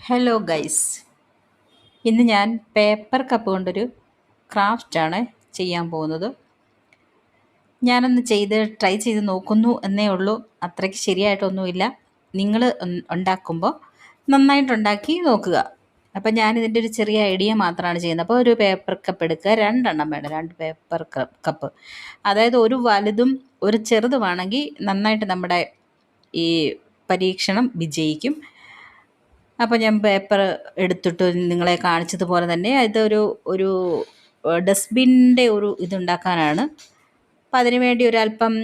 Hello guys, ഇന്ന് ഞാൻ paper cup കൊണ്ടൊരു ക്രാഫ്റ്റാണ് ചെയ്യാൻ പോകുന്നത്. ഞാനൊന്ന് ട്രൈ ചെയ്ത് നോക്കുന്നു എന്നേ ഉള്ളൂ. അത്രയ്ക്ക് ശരിയായിട്ടൊന്നുമില്ല. നിങ്ങൾ ഉണ്ടാക്കുമ്പോൾ നന്നായിട്ടുണ്ടാക്കി നോക്കുക. അപ്പം ഞാനിതിൻ്റെ ഒരു ചെറിയ ഐഡിയ മാത്രമാണ് ചെയ്യുന്നത്. അപ്പോൾ ഒരു പേപ്പർ കപ്പ് എടുക്കുക, 2 എണ്ണം വേണം, 2 പേപ്പർ കപ്പ്. അതായത് ഒരു വലുതും ഒരു ചെറുതുമാണെങ്കിൽ നന്നായിട്ട് നമ്മുടെ ഈ പരീക്ഷണം വിജയിക്കും. അപ്പോൾ ഞാൻ പേപ്പർ എടുത്തിട്ട് നിങ്ങളെ കാണിച്ചതുപോലെ തന്നെ ഒരു ഡസ്റ്റ്ബിൻ്റെ ഇതുണ്ടാക്കാനാണ്. അപ്പം അതിന് വേണ്ടി ഒരല്പം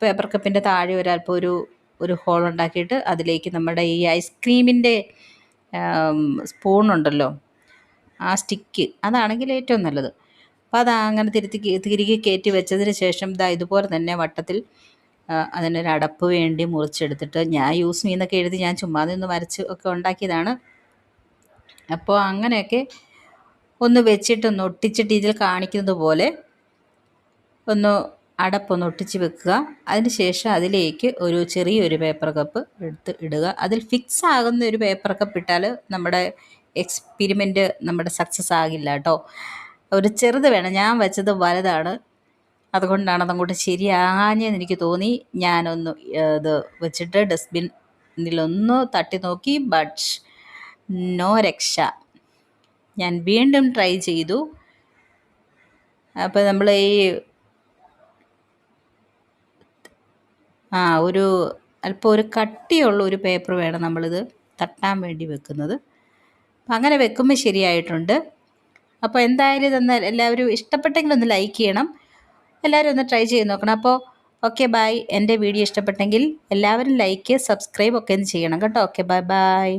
പേപ്പർ കപ്പിൻ്റെ താഴെ ഒരല്പം ഒരു ഹോൾ ഉണ്ടാക്കിയിട്ട് അതിലേക്ക് നമ്മുടെ ഈ ഐസ്ക്രീമിൻ്റെ സ്പൂണുണ്ടല്ലോ, ആ സ്റ്റിക്ക്, അതാണെങ്കിൽ ഏറ്റവും നല്ലത്. അപ്പോൾ അങ്ങനെ തിരികെ കയറ്റി വെച്ചതിന് ശേഷം ഇതുപോലെ തന്നെ വട്ടത്തിൽ അതിനൊരു അടപ്പ് വേണ്ടി മുറിച്ചെടുത്തിട്ട്, ഞാൻ യൂസ് ചെയ്യുന്നൊക്കെ എഴുതി ഞാൻ ചുമ്മാതെ ഒന്ന് വരച്ച് ഒക്കെ ഉണ്ടാക്കിയതാണ്. അപ്പോൾ അങ്ങനെയൊക്കെ ഒന്ന് വെച്ചിട്ടൊന്ന് ഒട്ടിച്ചിട്ട് ഇതിൽ കാണിക്കുന്നത് പോലെ ഒന്ന് അടപ്പൊന്ന് ഒട്ടിച്ച് വെക്കുക. അതിന് ശേഷം അതിലേക്ക് ഒരു ചെറിയൊരു പേപ്പർ കപ്പ് ഇടുക. അതിൽ ഫിക്സ് ആകുന്ന ഒരു പേപ്പർ കപ്പ് ഇട്ടാൽ നമ്മുടെ എക്സ്പെരിമെൻറ്റ് നമ്മുടെ സക്സസ് ആകില്ല കേട്ടോ. ഒരു ചെറുത് വേണം. ഞാൻ വെച്ചത് വലുതാണ്, അതുകൊണ്ടാണ് അതങ്ങോട്ട് ശരിയാഞ്ഞെന്ന് എനിക്ക് തോന്നി. ഞാനൊന്ന് ഇത് വെച്ചിട്ട് ഡസ്റ്റ്ബിന്നിലൊന്ന് തട്ടി നോക്കി, ബട്ട് നോ രക്ഷ. ഞാൻ വീണ്ടും ട്രൈ ചെയ്തു. അപ്പോൾ നമ്മൾ അല്പം ഒരു കട്ടിയുള്ള ഒരു പേപ്പർ വേണം നമ്മളിത് തട്ടാൻ വേണ്ടി വെക്കുന്നത്. അപ്പം അങ്ങനെ വെക്കുമ്പോൾ ശരിയായിട്ടുണ്ട്. അപ്പോൾ എന്തായാലും ഇതൊന്ന് എല്ലാവരും ഇഷ്ടപ്പെട്ടെങ്കിൽ ഒന്ന് ലൈക്ക് ചെയ്യണം. എല്ലാവരും ഒന്ന് ട്രൈ ചെയ്ത് നോക്കണം. അപ്പോൾ ഓക്കെ, ബൈ. എൻ്റെ വീഡിയോ ഇഷ്ടപ്പെട്ടെങ്കിൽ എല്ലാവരും ലൈക്ക്, സബ്സ്ക്രൈബ് ഒക്കെ ഒന്ന് ചെയ്യണം കേട്ടോ. Okay, bye bye.